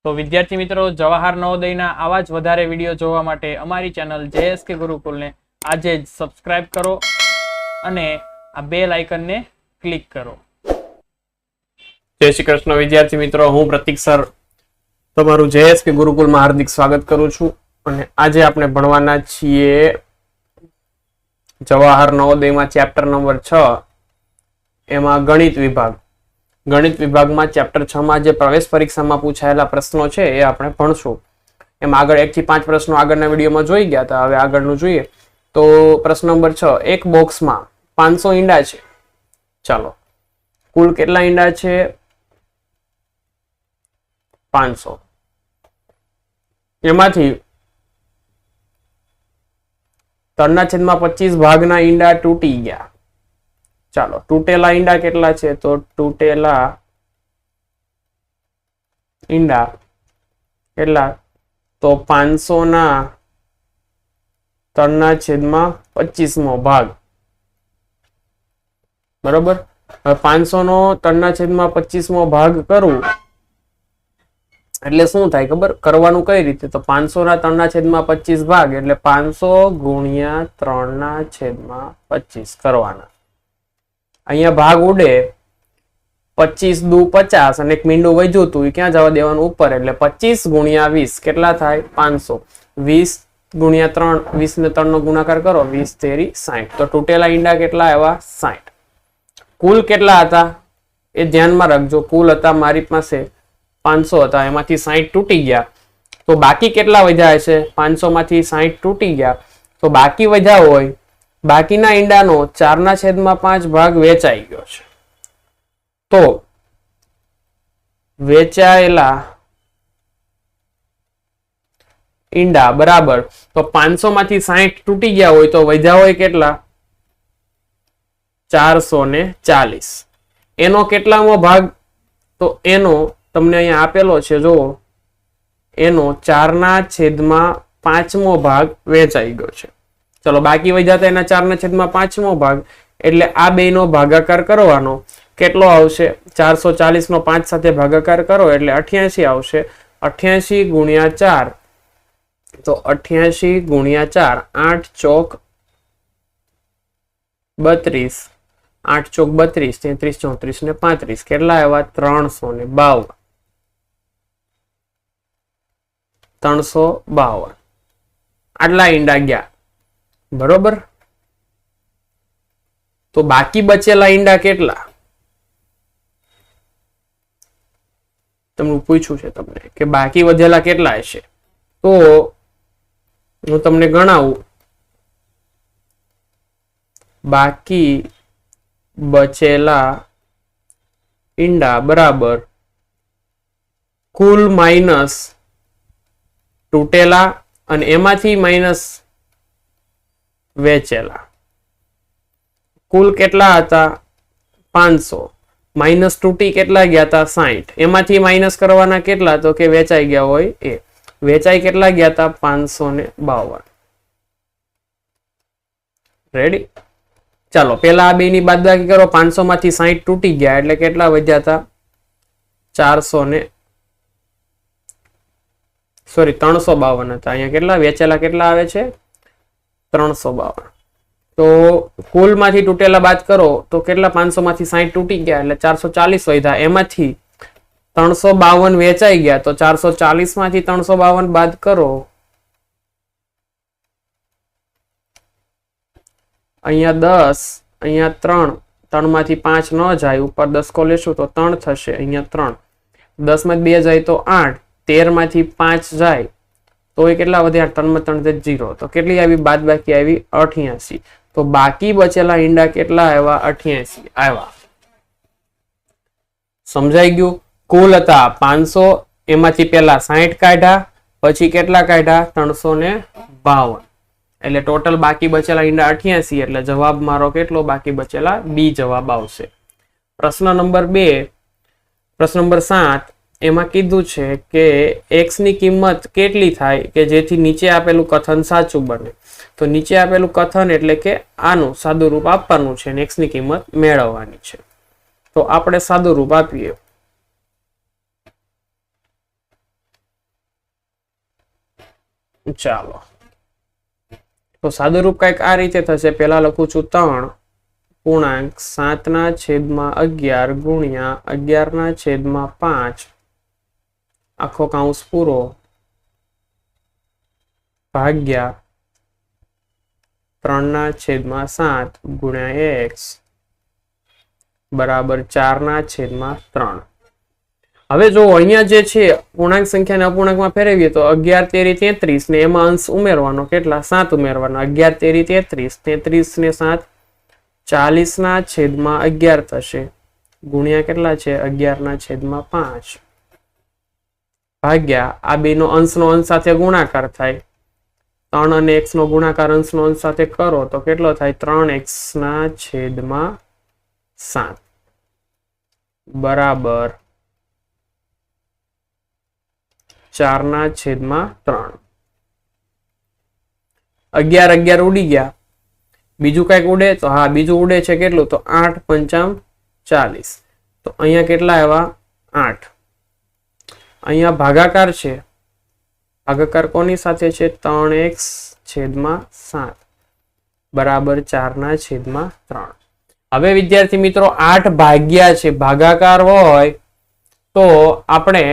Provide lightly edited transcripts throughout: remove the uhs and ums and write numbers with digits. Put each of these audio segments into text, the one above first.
તો વિદ્યાર્થી મિત્રો, જવાહર નવોદયના આવા જ વધારે વિડીયો જોવા માટે અમારી ચેનલ JSK ગુરુકુલને આજે જ સબસ્ક્રાઇબ કરો અને આ બેલ આઇકનને ક્લિક કરો. જય શ્રી કૃષ્ણ વિદ્યાર્થી મિત્રો, હું પ્રતિક્ષર તમારું JSK ગુરુકુલમાં હાર્દિક સ્વાગત કરું છું. અને આજે આપણે ભણવાના છીએ જવાહર નવોદયમાં ચેપ્ટર નંબર 6, એમાં ગણિત વિભાગ. ગણિત વિભાગમાં ચેપ્ટર 6 માં જે પ્રવેશ પરીક્ષામાં પૂછાયેલા પ્રશ્નો છે એ આપણે ભણશું. એમાં આગળ 1 થી 5 પ્રશ્નો આગળના વિડીયોમાં જોઈ ગયા હતા. હવે આગળનું જોઈએ તો પ્રશ્ન નંબર 6, એક બોક્સમાં 500 ઈંડા છે. ચાલો, કુલ કેટલા ઈંડા છે? 500. એમાંથી 3/25 ભાગના ઈંડા તૂટી ગયા. ચાલો, તૂટેલા ઈંડા કેટલા છે? તો તૂટેલા ઈંડા કેટલા? તો 500 ના 3/25 ભાગ. બરોબર. હવે 500 નો 3/25 ભાગ કરું એટલે શું થાય ખબર? કરવાનું કઈ રીતે? તો 500 ના 3/25 ભાગ એટલે 500 ગુણ્યા 3/25 કરવાના. અહીંયા ભાગ ઉડે, 25 દુ 50 અને એક મીંડું વધ્યું હતું, એ ક્યાં જવા દેવાનું? ઉપર. એટલે 25 ગુણ્યા 20 કેટલા થાય? 500. 20 ગુણ્યા 3, 20 ને 3 નો ગુણાકાર કરો, 20 તેરી 60. તો તૂટેલા ઈંડા કેટલા આવ્યા? 60. કુલ કેટલા હતા એ ધ્યાનમાં રાખજો. કુલ હતા મારી પાસે 500 હતા, એમાંથી 60 તૂટી ગયા. તો બાકી કેટલા વધ્યા છે? 500 માંથી 60 તૂટી ગયા તો બાકી વધ્યા હોય, બાકીના ઈંડાનો 4/5 ભાગ વેચાઈ ગયો છે. તો વેચાયેલા ઈંડા બરાબર, તો 500 માંથી 60 તૂટી ગયા હોય તો વધ્યા હોય કેટલા? 440. એનો કેટલામો ભાગ? તો એનો તમને અહીંયા આપેલો છે, જો એનો 4/5 ભાગ વેચાઈ ગયો છે. ચલો, બાકી વધ્યા હતા એના 4/5 ભાગ, એટલે આ બેનો ભાગાકાર કરવાનો. કેટલો આવશે? 440 નો 5 સાથે ભાગાકાર કરો એટલે 88 આવશે. 88 ગુણ્યા 4, તો 88 ગુણ્યા 4, 8 ચોક 32, 8 ચોક 32, 33, 34 ને 35 કેટલા આવ્યા? 352. 352 આટલા ઈંડા ગયા. બરોબર. તો બાકી બચેલા ઈંડા કેટલા? તમને પૂછ્યું છે તમને કે બાકી વધેલા કેટલા હશે? તો હું તમને ગણાવું. બાકી બચેલા ઈંડા બરાબર કુલ માઇનસ તૂટેલા અને એમાંથી માઇનસ વેચેલા. કુલ કેટલા હતા? 500. માઇનસ તૂટી કેટલા ગયા હતા? 60. એમાંથી માઇનસ કરવાના કેટલા? તો કે વેચાઈ ગયા હોય એ. વેચાઈ કેટલા ગયા હતા? 552. રેડી? ચાલો, પેલા આ બેની બાદબાકી કરો. 500 માંથી 60 તૂટી ગયા એટલે કેટલા વધ્યા હતા? 352 હતા. અહીંયા કેટલા વેચેલા કેટલા આવે છે? 352. તો કુલ માંથી તૂટેલા બાદ કરો તો કેટલા? 500 માંથી 60 તૂટી ગયા એટલે 440 વધ્યા. એમાંથી 352 વેચાઈ ગયા તો 440 માંથી 352 બાદ કરો. અહીંયા 10, અહીંયા 3, 3 માંથી 5 ન જાય, ઉપર 10 કો લેશું તો 3 થશે. અહીંયા 3, 10 માં 2 જાય તો 8, 13 માંથી 5 જાય તો એ કેટલા વધ્યા? 3 માં 3 0. તો કેટલી આવી બાદ બાકી? આવી 88. તો બાકી બચેલા ઈંડા કેટલા આવ્યા? 88 આવ્યા. સમજાઈ ગયું? કુલ હતા 500, એમાંથી પેલા 60 કાઢ્યા, પછી કેટલા કાઢ્યા? 352. એટલે ટોટલ બાકી બચેલા ઈંડા 88. એટલે જવાબ મારો કેટલો બાકી બચેલા? બી જવાબ આવશે. પ્રશ્ન નંબર 2, પ્રશ્ન નંબર 7, એમાં કીધું છે કે x ની કિંમત કેટલી થાય કે જેથી નીચે આપેલું કથન સાચું બને. તો નીચે આપેલું કથન એટલે કે આનું સાદું રૂપ આપવાનું છે અને x ની કિંમત મેળવવાની છે. તો આપણે સાદું રૂપ આપીએ. ચાલો તો સાદુરૂપ કઈક આ રીતે થશે. પેલા લખું છું 3 પૂર્ણાંક 7/11 ગુણ્યા 11/5 આખો કૌંસ પૂરો ભાગ્યા 3/7 ગુણ્યા x બરાબર 4/3. હવે જો અહીંયા જે છે પૂર્ણાંક સંખ્યાને અપૂર્ણાંકમાં ફેરવીએ તો 11 તેરી 33 ને એમાં અંશ ઉમેરવાનો, કેટલા 7 ઉમેરવાનો. 11 તેરી 33, 33 ને 7 40/11 થશે ગુણ્યા કેટલા છે 11/5 ભાગ્યા આ બે નો અંશનો અંશ સાથે ગુણાકાર થાય. 3 અને x નો ગુણાકાર અંશનો અંશ સાથે કરો તો કેટલો થાય 3x/7 બરાબર 4/3. 11 ઉડી ગયા. બીજું કઈક ઉડે તો હા બીજું ઉડે છે કેટલું તો 8×5 40. તો અહીંયા કેટલા આવ્યા 8. અહીંયા ભાગાકાર છે. ભાગાકાર કોની સાથે છે 3x/7 બરાબર 4/3. હવે વિદ્યાર્થી મિત્રો 8 ભાગ્યા છે. ભાગાકાર હોય તો આપણે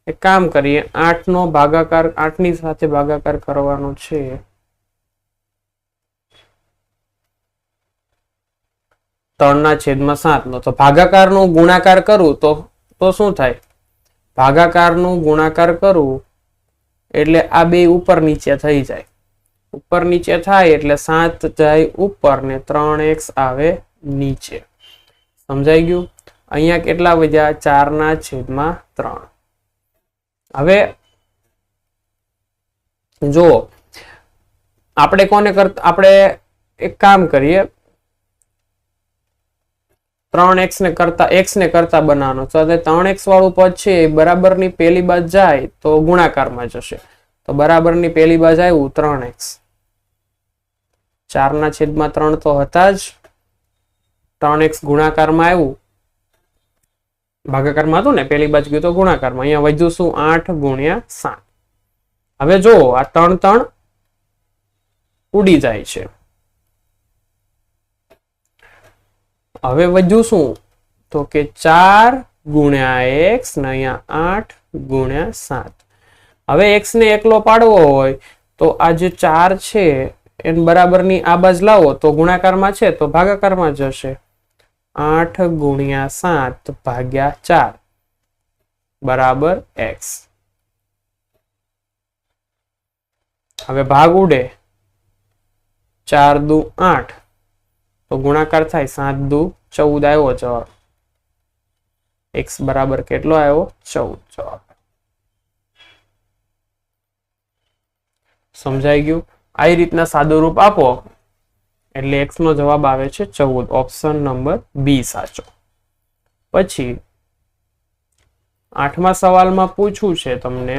એક કામ કરીએ 8 નો ભાગાકાર 8 ની સાથે ભાગાકાર કરવાનો છે. 3/7 નો તો ભાગાકાર નો ગુણાકાર કરું તો શું થાય? ભાગાકાર નું ગુણાકાર કરું એટલે આ બે ઉપર નીચે થઈ જાય. ઉપર નીચે થાય એટલે 7 જાય ઉપર ને 3x આવે નીચે. સમજાઈ ગયું? અહીંયા કેટલા વધ્યા 4/3. હવે જો આપણે કોને કરતા આપણે એક કામ કરીએ 3x ને કરતા બનાવવાનો. તો 3x વાળું પદ છે એ બરાબરની પહેલી બાજુ જાય તો ગુણાકારમાં જશે. તો બરાબરની પહેલી બાજુ આવ્યું 3x. 4/3 તો હતા જ. 3x ગુણાકારમાં આવ્યું, ભાગાકારમાં હતું ને પહેલી બાજુ ગયું તો ગુણાકારમાં. અહીંયા વધ્યું શું 8×7. હવે જો આ 3 ઉડી જાય છે. હવે વધ્યું શું તો કે 4x ને અહીંયા 8×7. હવે x ને એકલો પાડવો હોય તો આ જે 4 છે એને બરાબરની આ બાજુ લાવો તો ગુણાકારમાં છે તો ભાગાકારમાં જશે. 8×7 ભાગ્યા 4 બરાબર x. હવે ભાગ ઉડે 4 દુ 8 તો ગુણાકાર થાય 7 દુ 14 આવ્યો જવાબ. x બરાબર કેટલો આવ્યો 14 જવાબ. સમજાઈ ગયું? આવી રીતના સાદું રૂપ આપો એટલે x નો જવાબ આવે છે 14. ઓપ્શન નંબર બી સાચો. પછી 8મા સવાલમાં પૂછ્યું છે તમને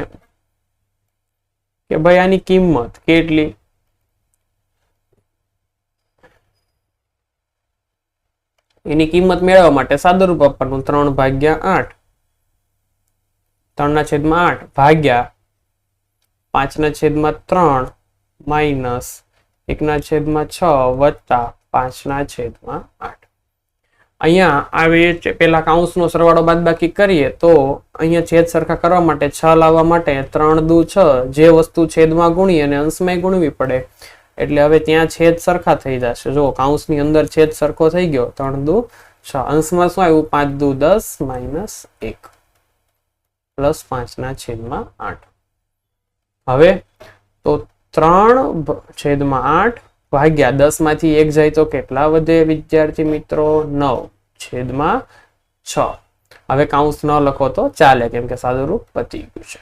કે ભાઈ આની કિંમત કેટલી? એની કિંમત મેળવવા માટે સાદુરૂપ આપવાનું 3/8. 3/8 ભાગ્યા 5/3 માઇનસ 1/6 વત્તા 5/8. અહીંયા આવે પેલા કૌંસનો સરવાળો બાદબાકી કરીએ તો અહીંયા છેદ સરખા કરવા માટે 6 લાવવા માટે 3 દુ 6 જે વસ્તુ છેદમાં ગુણી અને અંશમાં ગુણવી પડે એટલે હવે ત્યાં છેદ સરખા થઈ જશે. જો કૌંસની અંદર છેદ સરખો થઈ ગયો 3 દુ 6. અંશમાં શું આવ્યું 5 દુ 10 માઇનસ 1 પ્લસ 5/8. હવે તો 3/8 ભાગ્યા 10 માંથી 1 જાય તો કેટલા વધે વિદ્યાર્થી મિત્રો? 9/6. હવે કૌંસ ન લખો તો ચાલે કેમ કે સાદુરૂપ પતી ગયું છે.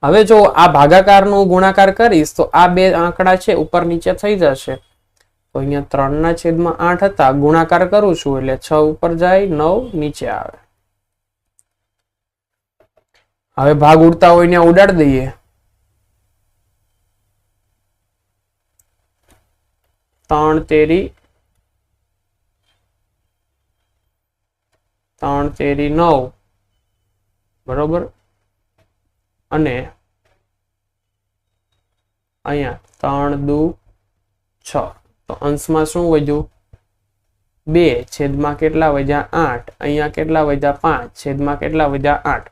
હવે જો આ ભાગાકારનો ગુણાકાર કરીશ તો આ બે આંકડા છે ઉપર નીચે થઈ જશે. તો અહીંયા 3/8 હતા, ગુણાકાર કરું છું એટલે 6 ઉપર જાય 9 નીચે આવે. હવે ભાગ ઉડતા હોય ને ઉડાડી દઈએ. 3 તેરી 9 બરોબર અને અહીંયા 3 દુ 6, તો અંશમાં શું વધ્યું 2 છેદમાં કેટલા વધ્યા 8, અહીંયા કેટલા વધ્યા 5 છેદમાં કેટલા વધ્યા 8,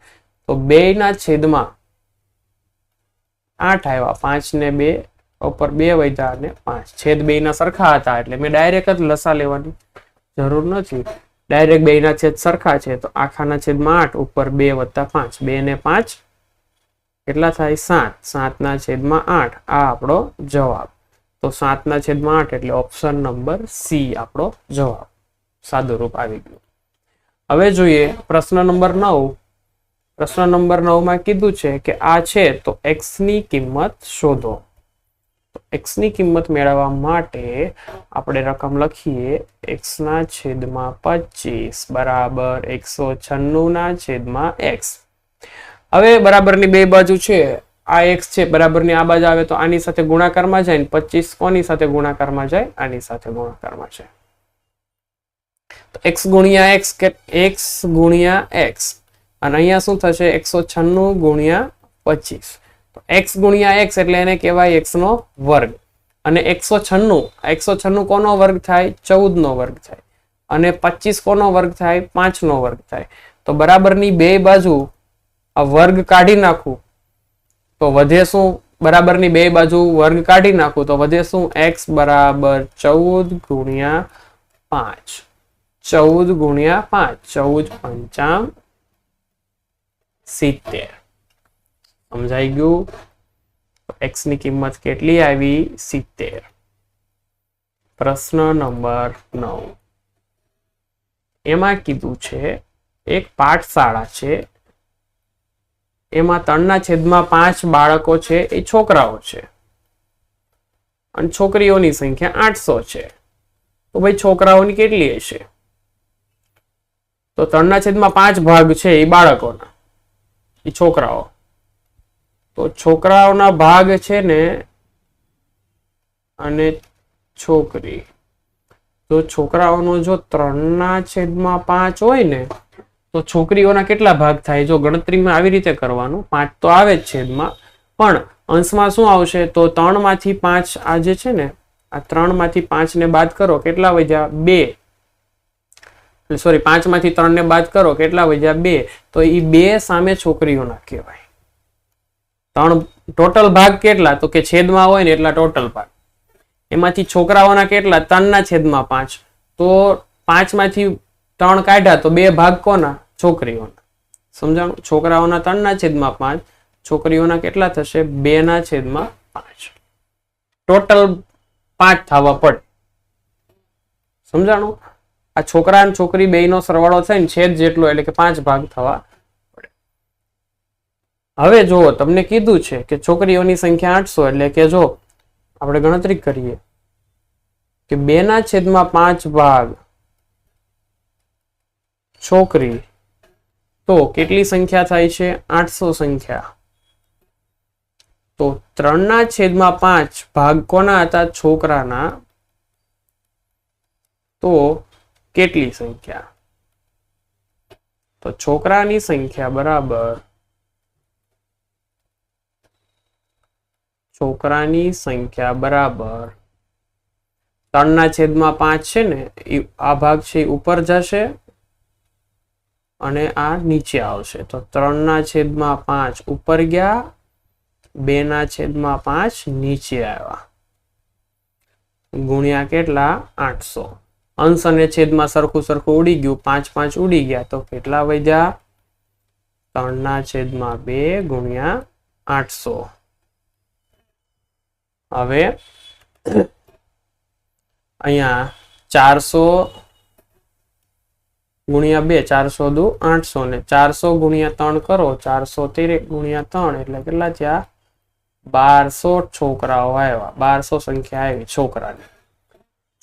તો 2 ના છેદમાં 8 આવ્યા, 5 ને 2 ઉપર 2 વધ્યા અને 5, છેદ 2 ના સરખા હતા એટલે મેં ડાયરેક્ટ જ લસા લેવાની જરૂર નથી, ડાયરેક્ટ 2 ના છેદ સરખા છે તો આખાના છેદમાં 8 ઉપર 2 વત્તા 5, 2 ને 5 કેટલા થાય 7, 7 ના છેદમાં 8, આ આપણો જવાબ. તો 7 ના છેદમાં 8 એટલે ઓપ્શન નંબર સી આપણો જવાબ, સાદું રૂપ આવી ગયું. હવે જોઈએ પ્રશ્ન નંબર 9. પ્રશ્ન નંબર 9 માં કીધું છે કે આ છે તો x ની કિંમત શોધો. x ની કિંમત મેળવવા માટે આપણે રકમ લખીએ x ના છેદમાં 25 બરાબર 196 ના છેદમાં x. હવે બરાબરની બે બાજુ છે, આ x છે બરાબરની આ બાજુ આવે તો આની સાથે ગુણાકારમાં જાય ને 25 કોની સાથે ગુણાકારમાં જાય, આની સાથે ગુણાકારમાં જાય. તો x ગુણ્યા x કે x ગુણ્યા x અને અહીંયા શું થશે 196 ગુણ્યા 25. તો x ગુણ્યા x એટલે એને કહેવાય x નો વર્ગ અને 196 કોનો વર્ગ થાય 14 નો વર્ગ થાય અને 25 કોનો વર્ગ થાય 5 નો વર્ગ થાય. તો બરાબરની બે બાજુ આ વર્ગ કાઢી નાખું તો વધે શું, બરાબરની બે બાજુ વર્ગ કાઢી નાખું તો વધે શું x બરાબર 14 ગુણ્યા 5, 14 ગુણ્યા 5, 14 પંચામ 70. સમજાઈ ગયું? x ની કિંમત કેટલી આવી 70. પ્રશ્ન નંબર 9 એમાં કીધું છે એક પાઠશાળા છે, એમાં 3 ના છેદમાં 5 બાળકો છે, એ છોકરાઓ છે અને છોકરીઓની સંખ્યા 800 છે. તો ભાઈ છોકરાઓની કેટલી હશે? તો 3 ના છેદમાં 5 ભાગ છે એ બાળકોના, એ છોકરાઓ. તો છોકરાઓના ભાગ છે ને અને છોકરી, તો છોકરાઓનો જો 3 ના છેદમાં 5 હોય ને તો છોકરીઓના કેટલા ભાગ થાય? જો ગણતરીમાં આવી રીતે કરવાનું, 5 તો આવે જ છેદમાં, પણ અંશમાં શું આવશે? તો 3 માંથી 5 આ જે છે ને આ 3 માંથી 5 ને બાદ કરો કેટલા વધ્યા 2, સોરી 5 માંથી 3 ને બાદ કરો કેટલા વધ્યા 2, તો એ 2 સામે છોકરીઓના કહેવાય. 3 ટોટલ ભાગ કેટલા? તો કે છેદમાં હોય ને એટલા ટોટલ ભાગ, એમાંથી છોકરાઓના કેટલા? 3 ના છેદમાં 5, તો 5 માંથી 3 કાઢ્યા તો 2 ભાગ કોના? છોકરીઓના. સમજાણું? છોકરાઓના 3 ના છેદમાં 5, છોકરીઓના કેટલા થશે? 2 ના છેદમાં 5. ટોટલ 5 થવા પડે. સમજાણું? આ છોકરા અને છોકરી બેયનો સરવાળો થઈને છેદ જેટલો એટલે કે 5 ભાગ થવા પડે. હવે જો તમને કીધું છે કે છોકરીઓની સંખ્યા 800 એટલે કે જો આપણે ગણતરી કરીએ કે 2 ના છેદમાં 5 ભાગ છોકરી, તો કેટલી સંખ્યા થાય છે? 800 સંખ્યા. તો 3 ના છેદમાં 5 ભાગ કોના હતા? છોકરાના. તો કેટલી સંખ્યા? તો છોકરાની સંખ્યા બરાબર છોકરાની સંખ્યા બરાબર 3 ના છેદમાં 5 છે ને આ ભાગ છે ઉપર જશે અને આ નીચે આવશે. તો 3 ના છેદમાં 5 ઉપર ગયા, 2 ના છેદમાં 5 નીચે આવ્યા, ગુણ્યા કેટલા? 800. અંશ અને છેદમાં સરખું સરખું ઉડી ગયું, 5 5 ઉડી ગયા, તો કેટલા વધ્યા? 3 ના છેદમાં 2 ગુણ્યા 800. હવે અહીંયા 400 ગુણ્યા 2, 400 દુ 800 ને 400 ગુણ્યા 3 કરો, 413 ગુણ્યા 3 એટલે કેટલા થયા? 1200 છોકરાઓ આવ્યા, 1200 સંખ્યા આવી છોકરાની.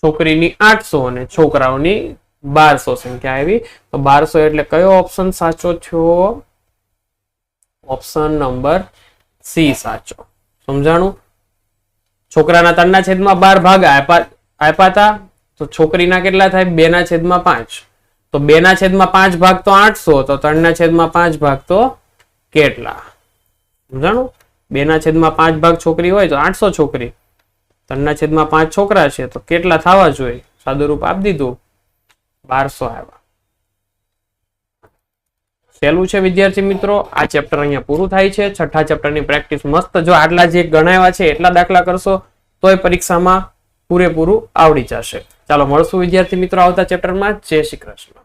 છોકરીની 800 અને છોકરાઓની 1200 સંખ્યા આવી. તો 1200 એટલે કયો ઓપ્શન સાચો થયો? ઓપ્શન નંબર સી સાચો. સમજાણું? છોકરાના 3 ના છેદમાં 12 ભાગ આપ્યા હતા, તો છોકરીના કેટલા થાય? 2 ના છેદમાં 5. તો 2 ના છેદમાં 5 ભાગ તો 800, તો 3 ના છેદમાં 5 ભાગ તો કેટલા? સમજાણું? 2/5 ભાગ છોકરી હોય તો 800 છોકરી, 3/5 છોકરા છે તો કેટલા થવા જોઈએ? સાદુરૂપ આપી દીધું, 1200 આવ્યા. સહેલું છે વિદ્યાર્થી મિત્રો. આ ચેપ્ટર અહીંયા પૂરું થાય છે. છઠ્ઠા ચેપ્ટરની પ્રેક્ટિસ મસ્ત. જો આટલા જે ગણાવ્યા છે એટલા દાખલા કરશો તોય પરીક્ષામાં પૂરેપૂરું આવડી જશે. ચાલો મળશું વિદ્યાર્થી મિત્રો આવતા ચેપ્ટરમાં. જય શ્રી કૃષ્ણ.